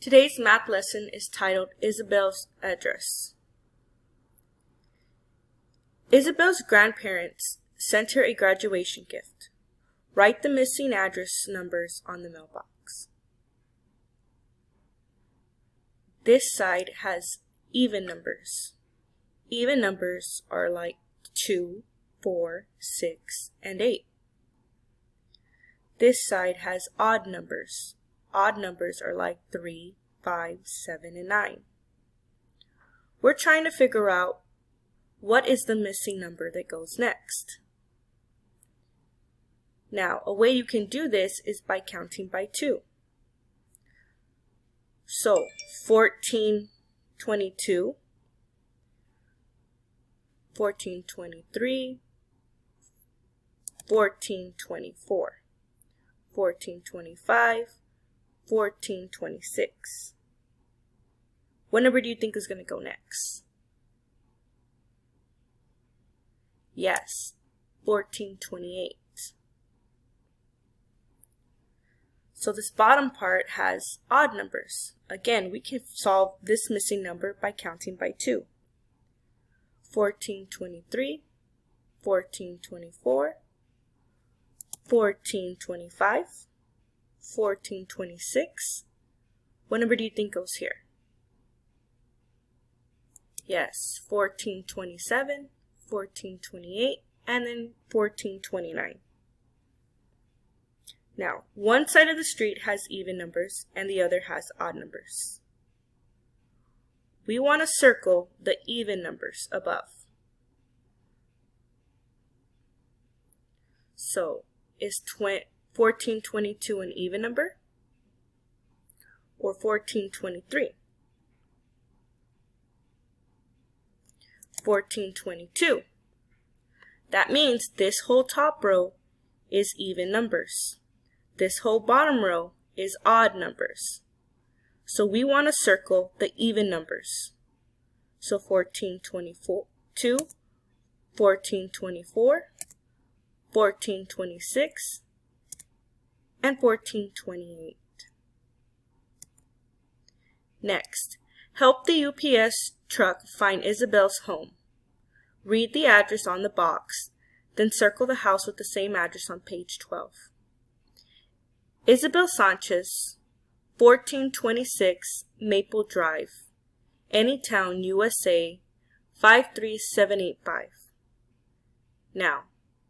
Today's math lesson is titled Isabel's Address. Isabel's grandparents sent her a graduation gift. Write the missing address numbers on the mailbox. This side has even numbers. Even numbers are like 2, 4, 6, and 8. This side has odd numbers. Odd numbers are like 3, 5, 7, and 9. We're trying to figure out what is the missing number that goes next. Now, a way you can do this is by counting by 2. So, 1422, 1423, 1424, 1425, 1426. What number do you think is going to go next? Yes, 1428. So this bottom part has odd numbers. Again, we can solve this missing number by counting by 2. 1423, 1424, 1425, 1426. What number do you think goes here? Yes, 1427, 1428, and then 1429. Now, one side of the street has even numbers and the other has odd numbers. We want to circle the even numbers above. So, is 1422 an even number? Or 1423? 1422. That means this whole top row is even numbers. This whole bottom row is odd numbers. So we want to circle the even numbers. So 1422, 1424, 1426, and 1428. Next, help the UPS truck find Isabel's home. Read the address on the box, then circle the house with the same address on page 12. Isabel Sanchez, 1426 Maple Drive, Anytown, USA, 53785. Now,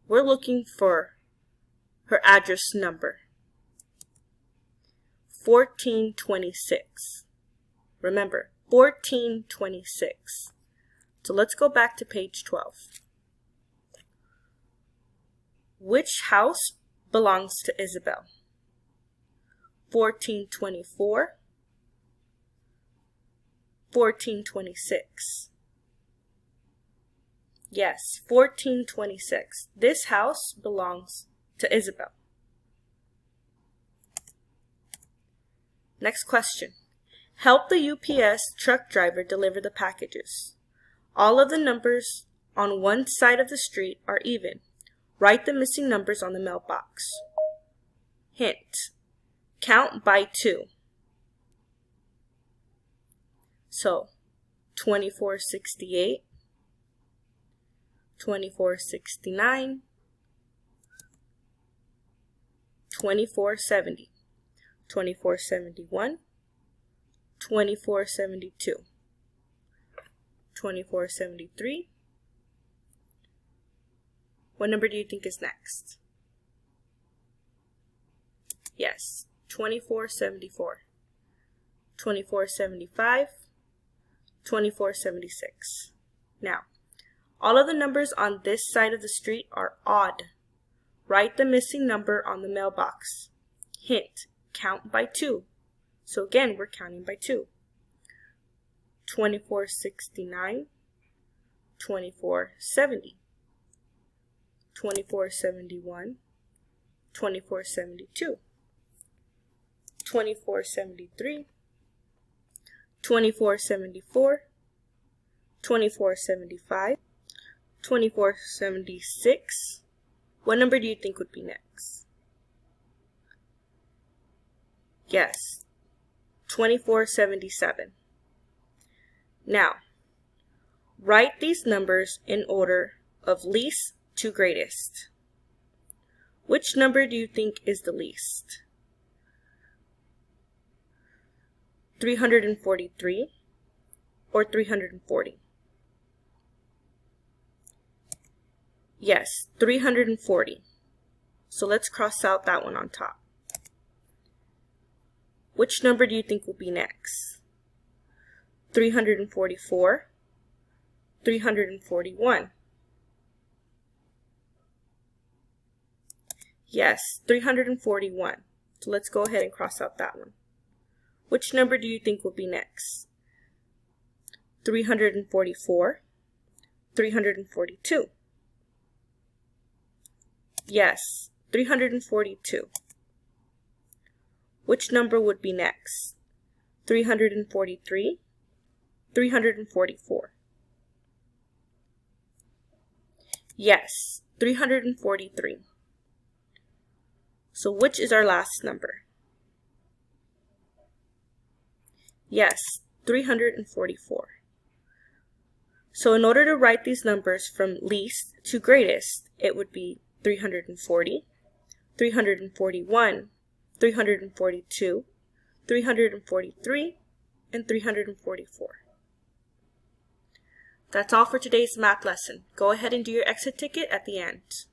we're looking for her address number. 1426. Remember, 1426. So let's go back to page 12. Which house belongs to Isabel? 1424, 1426. Yes, 1426. This house belongs to Isabel. Next question. Help the UPS truck driver deliver the packages. All of the numbers on one side of the street are even. Write the missing numbers on the mailbox. Hint. Count by 2. So, 2468, 2469, 2470, 2471, 2472, 2473. What number do you think is next? Yes, 2474, 2475, 2476. Now, all of the numbers on this side of the street are odd. Write the missing number on the mailbox. Hint, count by 2. So again, we're counting by 2. 2469, 2470, 2471, 2472. 2473, 2474, 2475, 2476. What number do you think would be next? Yes, 2477. Now, write these numbers in order of least to greatest. Which number do you think is the least? 343 or 340? Yes, 340. So let's cross out that one on top. Which number do you think will be next? 344, 341. Yes, 341. So let's go ahead and cross out that one. Which number do you think will be next? 344, 342. Yes, 342. Which number would be next? 343, 344. Yes, 343. So which is our last number? Yes, 344. So in order to write these numbers from least to greatest, it would be 340, 341, 342, 343, and 344. That's all for today's math lesson. Go ahead and do your exit ticket at the end.